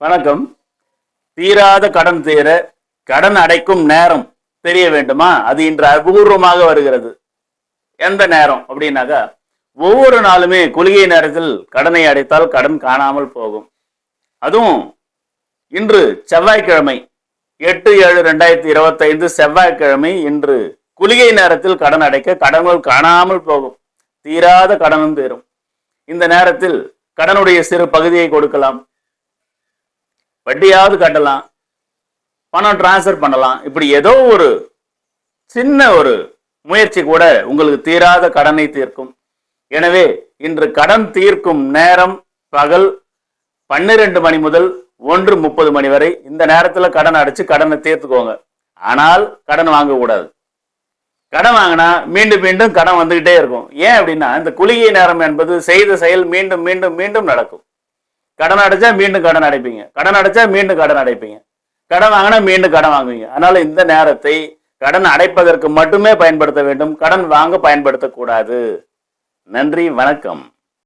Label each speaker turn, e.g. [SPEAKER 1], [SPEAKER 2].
[SPEAKER 1] வணக்கம். தீராத கடன் தீர கடன் அடைக்கும் நேரம் தெரிய வேண்டுமா? அது இன்று அபூர்வமாக வருகிறது. எந்த நேரம் அப்படின்னாக்கா, ஒவ்வொரு நாளுமே குளிகை நேரத்தில் கடனை அடைத்தால் கடன் காணாமல் போகும். அதுவும் இன்று செவ்வாய்க்கிழமை 8/7/2025 செவ்வாய்க்கிழமை இன்று குளிகை நேரத்தில் கடன் அடைக்க கடன்கள் காணாமல் போகும். தீராத கடனும் தீரும். இந்த நேரத்தில் கடனுடைய சிறு பகுதியை கொடுக்கலாம், வட்டியாவது கட்டலாம், பணம் டிரான்ஸ்ஃபர் பண்ணலாம். இப்படி ஏதோ ஒரு சின்ன ஒரு முயற்சி கூட உங்களுக்கு தீராத கடனை தீர்க்கும். எனவே இன்று கடன் தீர்க்கும் நேரம் பகல் 12 மணி முதல் 1:30 மணி வரை. இந்த நேரத்துல கடன் அடைச்சு கடனை தீர்த்துக்கோங்க. ஆனால் கடன் வாங்கக்கூடாது. கடன் வாங்கினா மீண்டும் மீண்டும் கடன் வந்துகிட்டே இருக்கும். ஏன் அப்படின்னா, இந்த குளிகை நேரம் என்பது செய்த செயல் மீண்டும் மீண்டும் மீண்டும் நடக்கும். கடன் அடைச்சா மீண்டும் கடன் அடைப்பீங்க, கடன் அடைச்சா மீண்டும் கடன் அடைப்பீங்க, கடன் வாங்கினா மீண்டும் கடன் வாங்குவீங்க. அதனால இந்த நேரத்தை கடன் அடைப்பதற்கு மட்டுமே பயன்படுத்த வேண்டும், கடன் வாங்க பயன்படுத்தக்கூடாது. நன்றி, வணக்கம்.